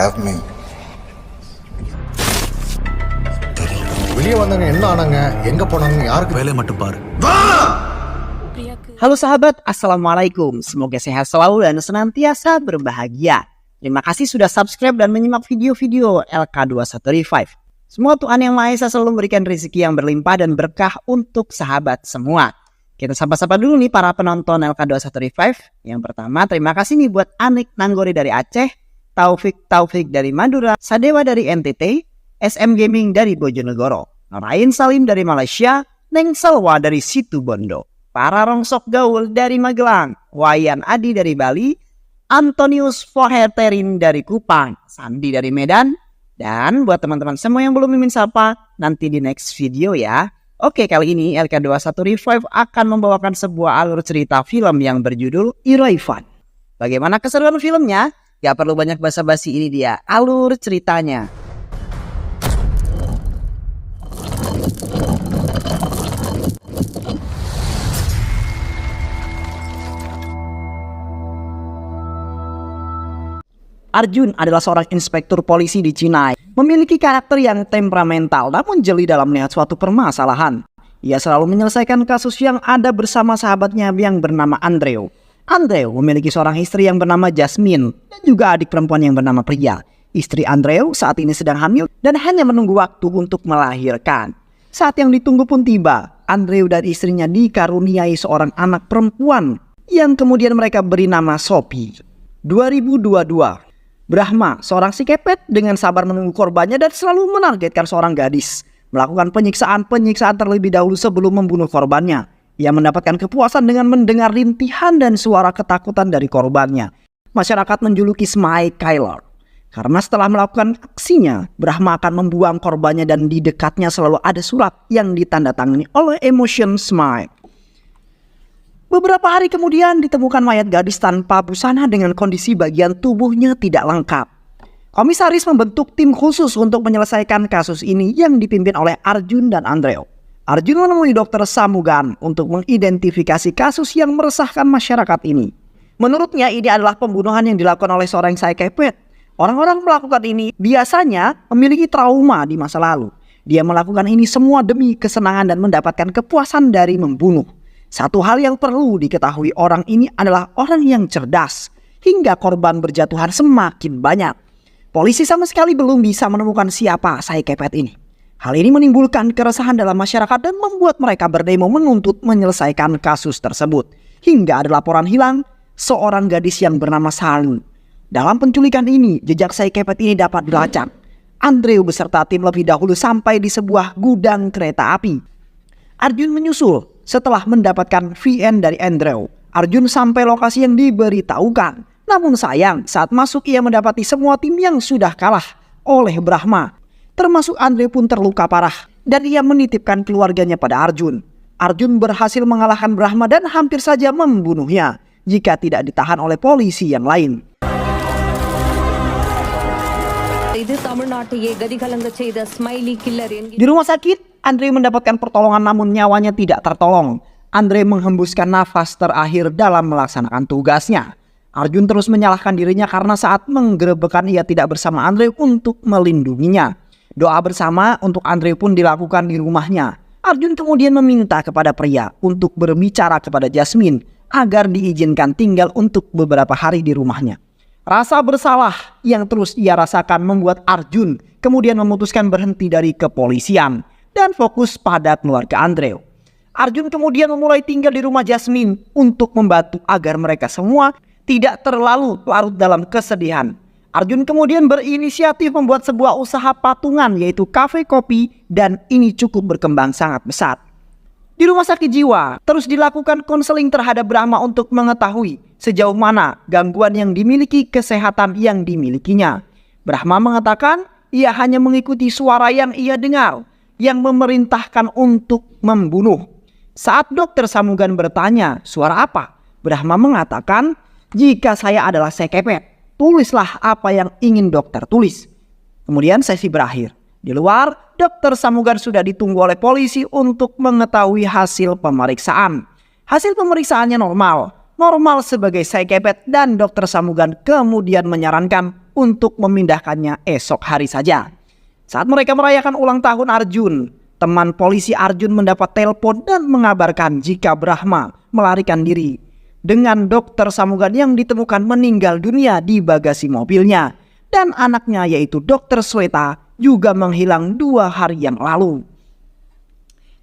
have me. வெளியே வந்தாங்க என்ன ஆனாங்க, எங்க போனாங்க, யாருக்கு வேலை மட்டும் பாரு. Halo sahabat, Assalamualaikum. Semoga sehat selalu dan senantiasa berbahagia. Terima kasih sudah subscribe dan menyimak video-video LK21 Revive. Semua Tuhan Yang Maha Esa selalu memberikan rezeki yang berlimpah dan berkah untuk sahabat semua. Kita sapa-sapa dulu nih para penonton LK21 Revive. Yang pertama, terima kasih nih buat Anik Nanggori dari Aceh, Taufik dari Madura, Sadewa dari NTT, SM Gaming dari Bojonegoro, Nurain Salim dari Malaysia, Neng Salwa dari Situbondo, para rongsok gaul dari Magelang, Wayan Adi dari Bali, Antonius Foheterin dari Kupang, Sandi dari Medan, dan buat teman-teman semua yang belum mimin sapa, nanti di next video ya. Oke, kali ini LK21 Revive akan membawakan sebuah alur cerita film yang berjudul Iraivan. Bagaimana keseruan filmnya? Gak perlu banyak basa-basi, ini dia alur ceritanya. Arjun adalah seorang inspektur polisi di Cina. Memiliki karakter yang temperamental namun jeli dalam melihat suatu permasalahan. Ia selalu menyelesaikan kasus yang ada bersama sahabatnya yang bernama Andreu. Andreu memiliki seorang istri yang bernama Jasmine dan juga adik perempuan yang bernama Priya. Istri Andreu saat ini sedang hamil dan hanya menunggu waktu untuk melahirkan. Saat yang ditunggu pun tiba. Andreu dan istrinya dikaruniai seorang anak perempuan yang kemudian mereka beri nama Sophie. 2022. Brahma, seorang si kepet dengan sabar menunggu korbannya dan selalu menargetkan seorang gadis. Melakukan penyiksaan terlebih dahulu sebelum membunuh korbannya. Ia mendapatkan kepuasan dengan mendengar rintihan dan suara ketakutan dari korbannya. Masyarakat menjuluki Smile Killer. Karena setelah melakukan aksinya, Brahma akan membuang korbannya dan di dekatnya selalu ada surat yang ditandatangani oleh Emotion Smile. Beberapa hari kemudian ditemukan mayat gadis tanpa busana dengan kondisi bagian tubuhnya tidak lengkap. Komisaris membentuk tim khusus untuk menyelesaikan kasus ini yang dipimpin oleh Arjun dan Andreu. Arjun menemui Dr. Samugan untuk mengidentifikasi kasus yang meresahkan masyarakat ini. Menurutnya ini adalah pembunuhan yang dilakukan oleh seorang psychopath. Orang-orang melakukan ini biasanya memiliki trauma di masa lalu. Dia melakukan ini semua demi kesenangan dan mendapatkan kepuasan dari membunuh. Satu hal yang perlu diketahui orang ini adalah orang yang cerdas, hingga korban berjatuhan semakin banyak. Polisi sama sekali belum bisa menemukan siapa psychopath ini. Hal ini menimbulkan keresahan dalam masyarakat dan membuat mereka berdemo menuntut menyelesaikan kasus tersebut. Hingga ada laporan hilang seorang gadis yang bernama Salu. Dalam penculikan ini, jejak psychopath ini dapat dilacak. Andreu beserta tim lebih dahulu sampai di sebuah gudang kereta api. Arjun menyusul. Setelah mendapatkan VN dari Andreu, Arjun sampai lokasi yang diberitahukan. Namun sayang, saat masuk ia mendapati semua tim yang sudah kalah oleh Brahma. Termasuk Andreu pun terluka parah dan ia menitipkan keluarganya pada Arjun. Arjun berhasil mengalahkan Brahma dan hampir saja membunuhnya jika tidak ditahan oleh polisi yang lain. Di rumah sakit, Andreu mendapatkan pertolongan namun nyawanya tidak tertolong. Andreu menghembuskan nafas terakhir dalam melaksanakan tugasnya. Arjun terus menyalahkan dirinya karena saat menggerebekkan ia tidak bersama Andreu untuk melindunginya. Doa bersama untuk Andreu pun dilakukan di rumahnya. Arjun kemudian meminta kepada Priya untuk berbicara kepada Jasmine agar diizinkan tinggal untuk beberapa hari di rumahnya. Rasa bersalah yang terus ia rasakan membuat Arjun kemudian memutuskan berhenti dari kepolisian dan fokus pada keluarga Andreu. Arjun kemudian memulai tinggal di rumah Jasmine untuk membantu agar mereka semua tidak terlalu larut dalam kesedihan. Arjun kemudian berinisiatif membuat sebuah usaha patungan yaitu kafe kopi dan ini cukup berkembang sangat besar. Di rumah sakit jiwa terus dilakukan konseling terhadap Brahma untuk mengetahui sejauh mana gangguan yang dimiliki, kesehatan yang dimilikinya. Brahma mengatakan ia hanya mengikuti suara yang ia dengar yang memerintahkan untuk membunuh. Saat Dr. Samugan bertanya, suara apa? Brahma mengatakan, jika saya adalah psychopath, tulislah apa yang ingin dokter tulis. Kemudian sesi berakhir. Di luar, Dr. Samugan sudah ditunggu oleh polisi untuk mengetahui hasil pemeriksaan. Hasil pemeriksaannya normal. normal sebagai Saekepet dan Dr. Samugan kemudian menyarankan untuk memindahkannya esok hari saja. Saat mereka merayakan ulang tahun Arjun, teman polisi Arjun mendapat telepon dan mengabarkan jika Brahma melarikan diri dengan Dr. Samugan yang ditemukan meninggal dunia di bagasi mobilnya, dan anaknya yaitu Dr. Sweta juga menghilang 2 hari yang lalu.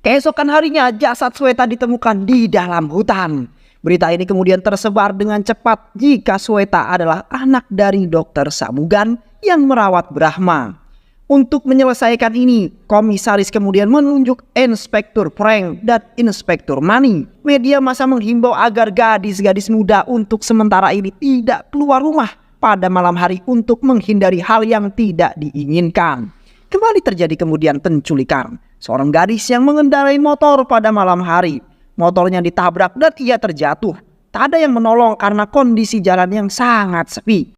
Keesokan harinya jasad Sweta ditemukan di dalam hutan. Berita ini kemudian tersebar dengan cepat jika Sweta adalah anak dari Dr. Samugan yang merawat Brahma. Untuk menyelesaikan ini, komisaris kemudian menunjuk Inspektur Frank dan Inspektur Mani. Media massa menghimbau agar gadis-gadis muda untuk sementara ini tidak keluar rumah pada malam hari untuk menghindari hal yang tidak diinginkan. Kembali terjadi kemudian penculikan. Seorang gadis yang mengendarai motor pada malam hari. Motornya ditabrak dan ia terjatuh. Tak ada yang menolong karena kondisi jalan yang sangat sepi.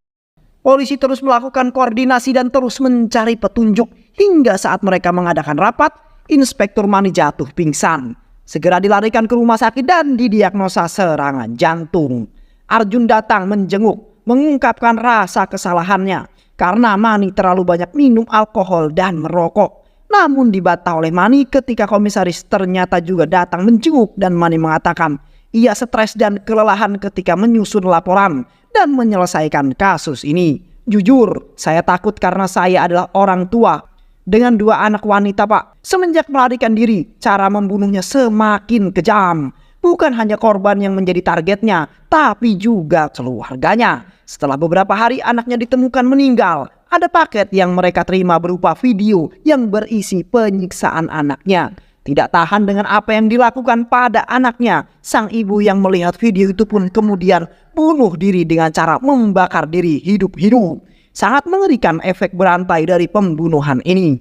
Polisi terus melakukan koordinasi dan terus mencari petunjuk hingga saat mereka mengadakan rapat, Inspektur Mani jatuh pingsan. Segera dilarikan ke rumah sakit dan didiagnosa serangan jantung. Arjun datang menjenguk, mengungkapkan rasa kesalahannya karena Mani terlalu banyak minum alkohol dan merokok. Namun dibantah oleh Mani ketika komisaris ternyata juga datang menjenguk dan Mani mengatakan ia stres dan kelelahan ketika menyusun laporan dan menyelesaikan kasus ini. Jujur, saya takut karena saya adalah orang tua dengan 2 anak wanita, Pak. Semenjak melarikan diri, cara membunuhnya semakin kejam. Bukan hanya korban yang menjadi targetnya, tapi juga keluarganya. Setelah beberapa hari anaknya ditemukan meninggal. Ada paket yang mereka terima berupa video yang berisi penyiksaan anaknya. Tidak tahan dengan apa yang dilakukan pada anaknya, sang ibu yang melihat video itu pun kemudian bunuh diri dengan cara membakar diri hidup-hidup. Sangat mengerikan efek berantai dari pembunuhan ini.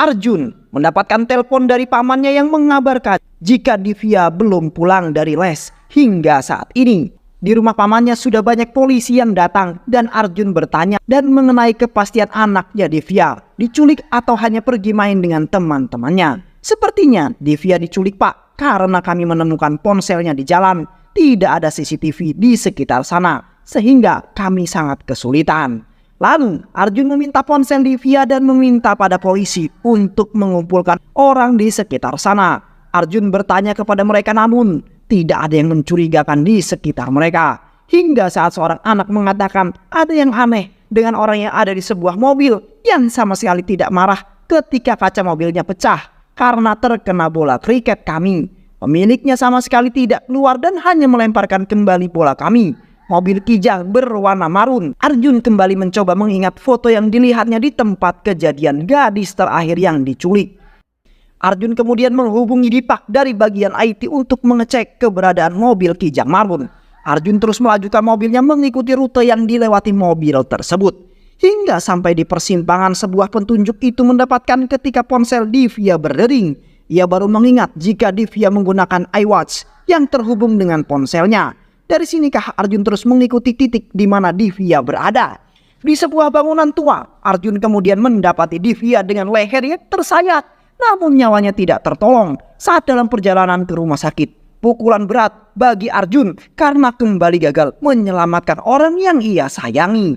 Arjun mendapatkan telepon dari pamannya yang mengabarkan jika Divya belum pulang dari les hingga saat ini. Di rumah pamannya sudah banyak polisi yang datang dan Arjun bertanya dan mengenai kepastian anaknya Divya diculik atau hanya pergi main dengan teman-temannya. Sepertinya Divya diculik, Pak, karena kami menemukan ponselnya di jalan. Tidak ada CCTV di sekitar sana, sehingga kami sangat kesulitan. Lalu Arjun meminta ponsel Divya dan meminta pada polisi untuk mengumpulkan orang di sekitar sana. Arjun bertanya kepada mereka namun tidak ada yang mencurigakan di sekitar mereka. Hingga saat seorang anak mengatakan ada yang aneh dengan orang yang ada di sebuah mobil yang sama sekali tidak marah ketika kaca mobilnya pecah karena terkena bola kriket kami. Pemiliknya sama sekali tidak keluar dan hanya melemparkan kembali bola kami. Mobil Kijang berwarna marun. Arjun kembali mencoba mengingat foto yang dilihatnya di tempat kejadian gadis terakhir yang diculik. Arjun kemudian menghubungi Dipak dari bagian IT untuk mengecek keberadaan mobil Kijang marun. Arjun terus melajukan mobilnya mengikuti rute yang dilewati mobil tersebut. Hingga sampai di persimpangan sebuah petunjuk itu mendapatkan ketika ponsel Divya berdering. Ia baru mengingat jika Divya menggunakan iWatch yang terhubung dengan ponselnya. Dari sinikah Arjun terus mengikuti titik di mana Divya berada. Di sebuah bangunan tua, Arjun kemudian mendapati Divya dengan lehernya tersayat. Namun nyawanya tidak tertolong saat dalam perjalanan ke rumah sakit. Pukulan berat bagi Arjun karena kembali gagal menyelamatkan orang yang ia sayangi.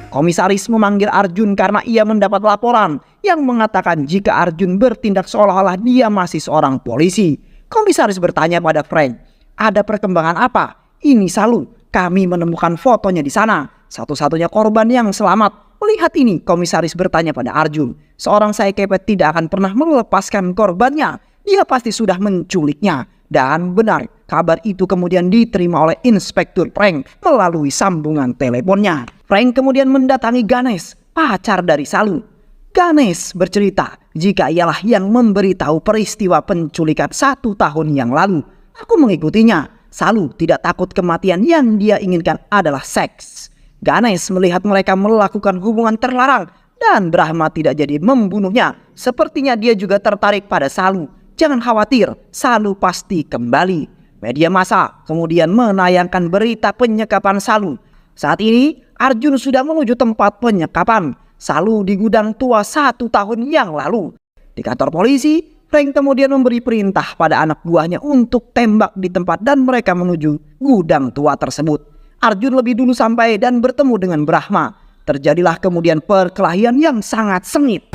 Komisaris memanggil Arjun karena ia mendapat laporan yang mengatakan jika Arjun bertindak seolah-olah dia masih seorang polisi. Komisaris bertanya pada Frank, ada perkembangan apa? Ini Salu, kami menemukan fotonya di sana. Satu-satunya korban yang selamat. Melihat ini, komisaris bertanya pada Arjun, seorang Saekepet tidak akan pernah melepaskan korbannya. Dia pasti sudah menculiknya. Dan benar, kabar itu kemudian diterima oleh Inspektur Frank melalui sambungan teleponnya. Frank kemudian mendatangi Ganesh, pacar dari Salu. Ganesh bercerita jika ialah yang memberitahu peristiwa penculikan 1 tahun yang lalu. Aku mengikutinya. Salu tidak takut kematian, yang dia inginkan adalah seks. Ganesh melihat mereka melakukan hubungan terlarang dan Brahma tidak jadi membunuhnya. Sepertinya dia juga tertarik pada Salu. Jangan khawatir, Salu pasti kembali. Media massa kemudian menayangkan berita penyekapan Salu. Saat ini Arjun sudah menuju tempat penyekapan. Salu di gudang tua 1 tahun yang lalu. Di kantor polisi, Frank kemudian memberi perintah pada anak buahnya untuk tembak di tempat dan mereka menuju gudang tua tersebut. Arjun lebih dulu sampai dan bertemu dengan Brahma. Terjadilah kemudian perkelahian yang sangat sengit.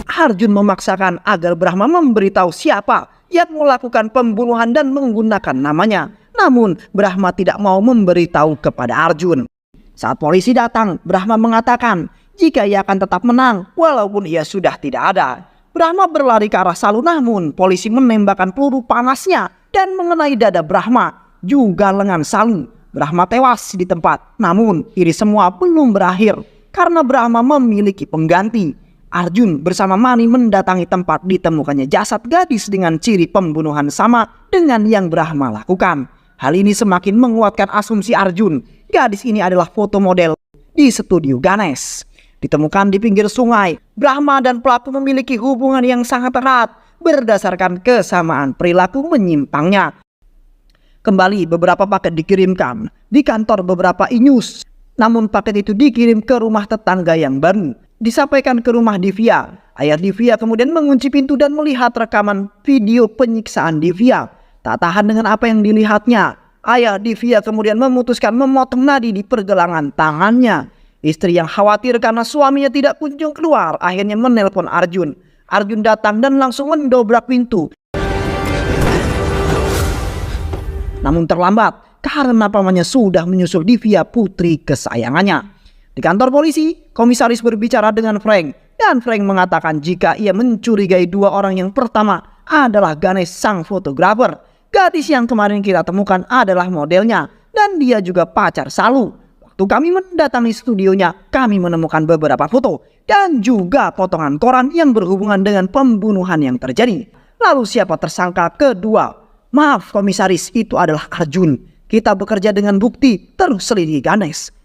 Arjun memaksakan agar Brahma memberitahu siapa yang melakukan pembunuhan dan menggunakan namanya. Namun Brahma tidak mau memberitahu kepada Arjun. Saat polisi datang, Brahma mengatakan jika ia akan tetap menang walaupun ia sudah tidak ada. Brahma berlari ke arah Salu, namun polisi menembakkan peluru panasnya dan mengenai dada Brahma, juga lengan Salu. Brahma tewas di tempat. Namun ini semua belum berakhir karena Brahma memiliki pengganti. Arjun bersama Mani mendatangi tempat ditemukannya jasad gadis dengan ciri pembunuhan sama dengan yang Brahma lakukan. Hal ini semakin menguatkan asumsi Arjun. Gadis ini adalah foto model di studio Ganesh. Ditemukan di pinggir sungai, Brahma dan pelaku memiliki hubungan yang sangat erat berdasarkan kesamaan perilaku menyimpangnya. Kembali beberapa paket dikirimkan di kantor beberapa e-news. Namun paket itu dikirim ke rumah tetangga yang baru. Disampaikan ke rumah Divya. Ayah Divya kemudian mengunci pintu dan melihat rekaman video penyiksaan Divya. Tak tahan dengan apa yang dilihatnya, ayah Divya kemudian memutuskan memotong nadi di pergelangan tangannya. Istri yang khawatir karena suaminya tidak kunjung keluar akhirnya menelpon Arjun. Arjun datang dan langsung mendobrak pintu. Namun terlambat karena pamannya sudah menyusul Divya, putri kesayangannya. Di kantor polisi, komisaris berbicara dengan Frank dan Frank mengatakan jika ia mencurigai 2 orang. Yang pertama adalah Ganesh sang fotografer. Gadis yang kemarin kita temukan adalah modelnya dan dia juga pacar Salu. Waktu kami mendatangi studionya, kami menemukan beberapa foto dan juga potongan koran yang berhubungan dengan pembunuhan yang terjadi. Lalu siapa tersangka kedua? Maaf komisaris, itu adalah Arjun. Kita bekerja dengan bukti, terus selidiki Ganesh.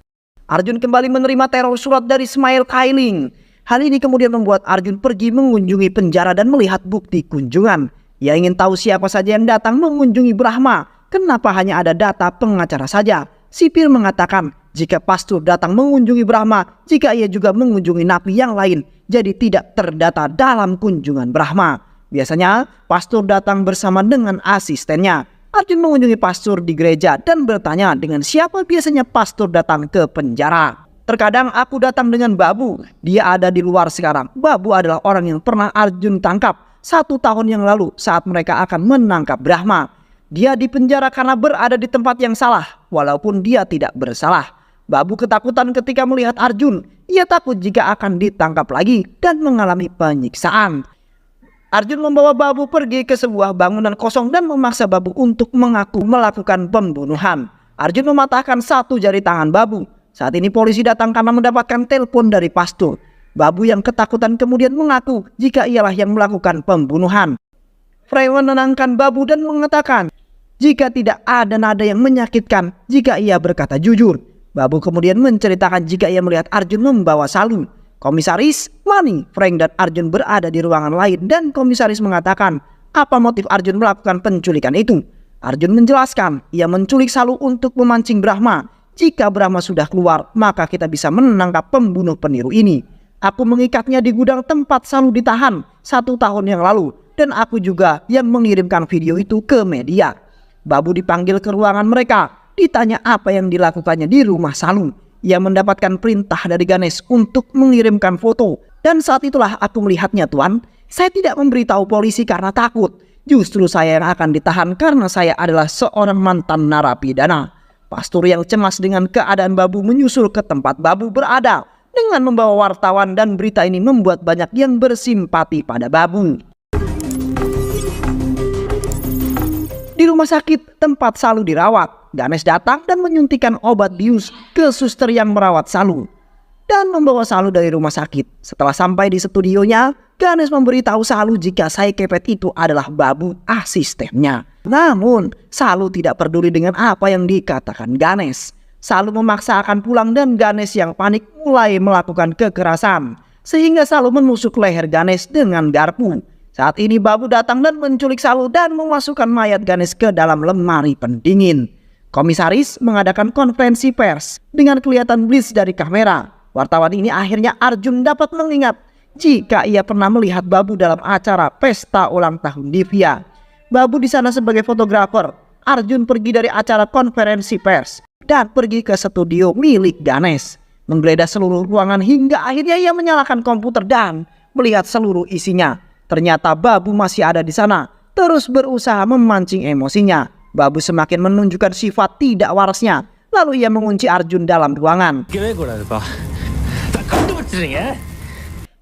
Arjun kembali menerima teror surat dari Smile Kailing. Hal ini kemudian membuat Arjun pergi mengunjungi penjara dan melihat bukti kunjungan. Ia ingin tahu siapa saja yang datang mengunjungi Brahma. Kenapa hanya ada data pengacara saja? Sipir mengatakan jika pastor datang mengunjungi Brahma, jika ia juga mengunjungi napi yang lain, jadi tidak terdata dalam kunjungan Brahma. Biasanya pastor datang bersama dengan asistennya. Arjun mengunjungi pastor di gereja dan bertanya dengan siapa biasanya pastor datang ke penjara. Terkadang aku datang dengan Babu, dia ada di luar sekarang. Babu adalah orang yang pernah Arjun tangkap 1 tahun yang lalu saat mereka akan menangkap Brahma. Dia dipenjara karena berada di tempat yang salah, walaupun dia tidak bersalah. Babu ketakutan ketika melihat Arjun. Ia takut jika akan ditangkap lagi dan mengalami penyiksaan. Arjun membawa Babu pergi ke sebuah bangunan kosong dan memaksa Babu untuk mengaku melakukan pembunuhan. Arjun mematahkan 1 jari tangan Babu. Saat ini polisi datang karena mendapatkan telepon dari pastor. Babu yang ketakutan kemudian mengaku jika ialah yang melakukan pembunuhan. Frey menenangkan Babu dan mengatakan jika tidak ada nada yang menyakitkan jika ia berkata jujur. Babu kemudian menceritakan jika ia melihat Arjun membawa Salu. Komisaris, Mani, Frank dan Arjun berada di ruangan lain dan komisaris mengatakan apa motif Arjun melakukan penculikan itu. Arjun menjelaskan ia menculik Salu untuk memancing Brahma. Jika Brahma sudah keluar maka kita bisa menangkap pembunuh peniru ini. Aku mengikatnya di gudang tempat Salu ditahan 1 tahun yang lalu dan aku juga yang mengirimkan video itu ke media. Babu dipanggil ke ruangan mereka, ditanya apa yang dilakukannya di rumah Salu. Ia mendapatkan perintah dari Ganesh untuk mengirimkan foto dan saat itulah aku melihatnya tuan. Saya tidak memberitahu polisi karena takut. Justru saya yang akan ditahan karena saya adalah seorang mantan narapidana. Pastor yang cemas dengan keadaan Babu menyusul ke tempat Babu berada. Dengan membawa wartawan dan berita ini membuat banyak yang bersimpati pada Babu. Di rumah sakit tempat Salu dirawat, Ganesh datang dan menyuntikkan obat bius ke suster yang merawat Salu dan membawa Salu dari rumah sakit. Setelah sampai di studionya, Ganesh memberitahu Salu jika Sai Kepet itu adalah Babu, asistennya. Namun Salu tidak peduli dengan apa yang dikatakan Ganesh. Salu memaksa akan pulang dan Ganesh yang panik mulai melakukan kekerasan sehingga Salu menusuk leher Ganesh dengan garpu. Saat ini Babu datang dan menculik Salu dan memasukkan mayat Ganesh ke dalam lemari pendingin. Komisaris mengadakan konferensi pers dengan kelihatan blis dari kamera. Wartawan ini akhirnya Arjun dapat mengingat jika ia pernah melihat Babu dalam acara pesta ulang tahun Divya. Babu di sana sebagai fotografer. Arjun pergi dari acara konferensi pers dan pergi ke studio milik Ganesh, menggeledah seluruh ruangan hingga akhirnya ia menyalakan komputer dan melihat seluruh isinya. Ternyata Babu masih ada di sana, terus berusaha memancing emosinya. Babu semakin menunjukkan sifat tidak warasnya. Lalu ia mengunci Arjun dalam ruangan.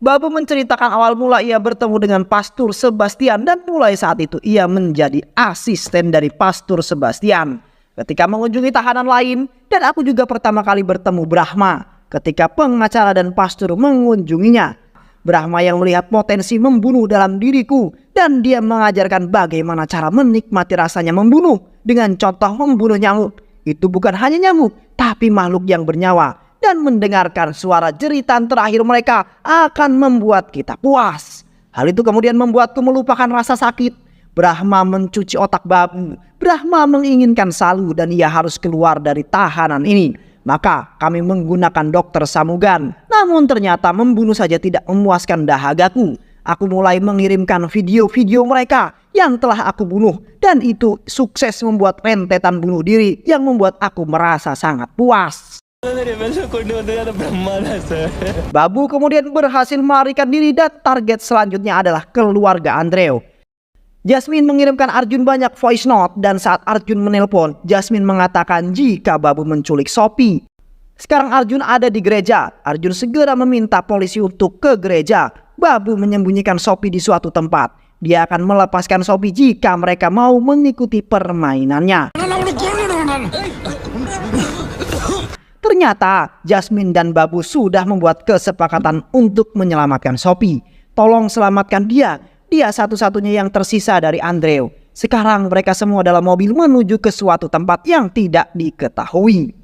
Babu menceritakan awal mula ia bertemu dengan Pastur Sebastian dan mulai saat itu ia menjadi asisten dari Pastur Sebastian. Ketika mengunjungi tahanan lain dan aku juga pertama kali bertemu Brahma ketika pengacara dan Pastur mengunjunginya. Brahma yang melihat potensi membunuh dalam diriku dan dia mengajarkan bagaimana cara menikmati rasanya membunuh dengan contoh membunuh nyamuk. Itu bukan hanya nyamuk tapi makhluk yang bernyawa, dan mendengarkan suara jeritan terakhir mereka akan membuat kita puas. Hal itu kemudian membuatku melupakan rasa sakit. Brahma mencuci otak Babu. Brahma menginginkan Salu dan ia harus keluar dari tahanan ini. Maka kami menggunakan dokter Samugan. Namun ternyata membunuh saja tidak memuaskan dahagaku. Aku mulai mengirimkan video-video mereka yang telah aku bunuh. Dan itu sukses membuat rentetan bunuh diri yang membuat aku merasa sangat puas. Babu kemudian berhasil melarikan diri dan target selanjutnya adalah keluarga Andreo. Jasmine mengirimkan Arjun banyak voice note dan saat Arjun menelpon, Jasmine mengatakan jika Babu menculik Sophie. Sekarang Arjun ada di gereja. Arjun segera meminta polisi untuk ke gereja. Babu menyembunyikan Sophie di suatu tempat. Dia akan melepaskan Sophie jika mereka mau mengikuti permainannya. Ternyata Jasmine dan Babu sudah membuat kesepakatan untuk menyelamatkan Sophie. Tolong selamatkan dia. Dia satu-satunya yang tersisa dari Andreo. Sekarang mereka semua dalam mobil menuju ke suatu tempat yang tidak diketahui.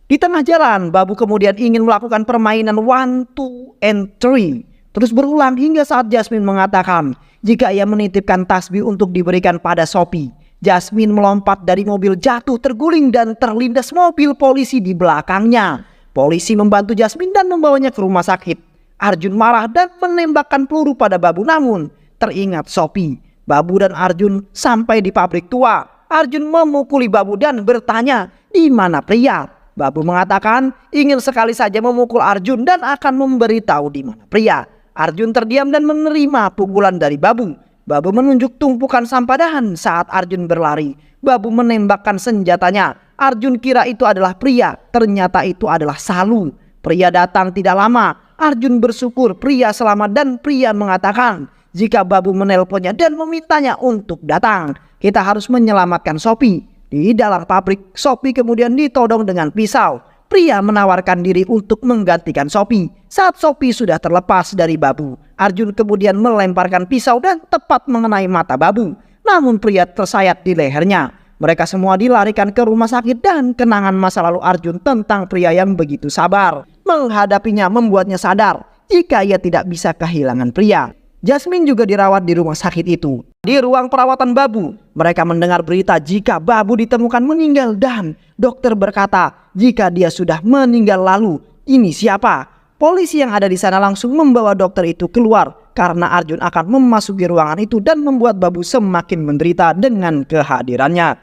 Di tengah jalan, Babu kemudian ingin melakukan permainan 1, 2, and 3. Terus berulang hingga saat Jasmine mengatakan jika ia menitipkan tasbih untuk diberikan pada Sophie. Jasmine melompat dari mobil, jatuh terguling dan terlindas mobil polisi di belakangnya. Polisi membantu Jasmine dan membawanya ke rumah sakit. Arjun marah dan menembakkan peluru pada Babu, namun teringat Sophie. Babu dan Arjun sampai di pabrik tua. Arjun memukuli Babu dan bertanya, di mana pria? Babu mengatakan ingin sekali saja memukul Arjun dan akan memberitahu di mana pria. Arjun terdiam dan menerima pukulan dari Babu. Babu menunjuk tumpukan sampah dan saat Arjun berlari, Babu menembakkan senjatanya. Arjun kira itu adalah pria, ternyata itu adalah Salu. Pria datang tidak lama. Arjun bersyukur pria selamat dan pria mengatakan jika Babu menelponnya dan memintanya untuk datang, kita harus menyelamatkan Sophie. Di dalam pabrik, Sophie kemudian ditodong dengan pisau. Pria menawarkan diri untuk menggantikan Sophie. Saat Sophie sudah terlepas dari Babu, Arjun kemudian melemparkan pisau dan tepat mengenai mata Babu. Namun pria tersayat di lehernya. Mereka semua dilarikan ke rumah sakit dan kenangan masa lalu Arjun tentang pria yang begitu sabar menghadapinya membuatnya sadar jika ia tidak bisa kehilangan pria. Jasmine juga dirawat di rumah sakit itu. Di ruang perawatan Babu, mereka mendengar berita jika Babu ditemukan meninggal dan dokter berkata jika dia sudah meninggal lalu, ini siapa? Polisi yang ada di sana langsung membawa dokter itu keluar karena Arjun akan memasuki ruangan itu dan membuat Babu semakin menderita dengan kehadirannya.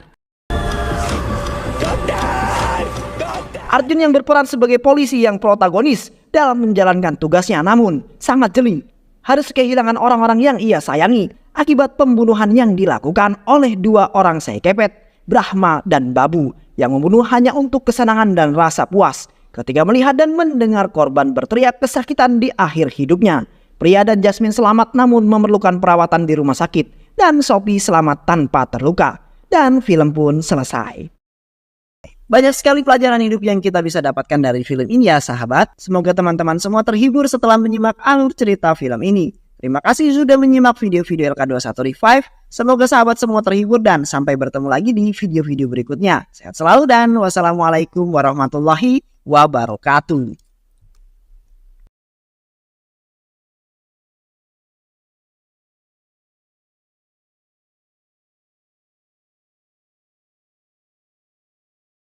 Arjun yang berperan sebagai polisi yang protagonis dalam menjalankan tugasnya namun sangat jeli. Harus kehilangan orang-orang yang ia sayangi akibat pembunuhan yang dilakukan oleh dua orang sekepet, Brahma dan Babu, yang membunuh hanya untuk kesenangan dan rasa puas ketika melihat dan mendengar korban berteriak kesakitan di akhir hidupnya. Pria dan Jasmine selamat namun memerlukan perawatan di rumah sakit dan Sophie selamat tanpa terluka. Dan film pun selesai. Banyak sekali pelajaran hidup yang kita bisa dapatkan dari film ini ya sahabat. Semoga teman-teman semua terhibur setelah menyimak alur cerita film ini. Terima kasih sudah menyimak video-video LK21 Revive. Semoga sahabat semua terhibur dan sampai bertemu lagi di video-video berikutnya. Sehat selalu dan wassalamualaikum warahmatullahi wabarakatuh.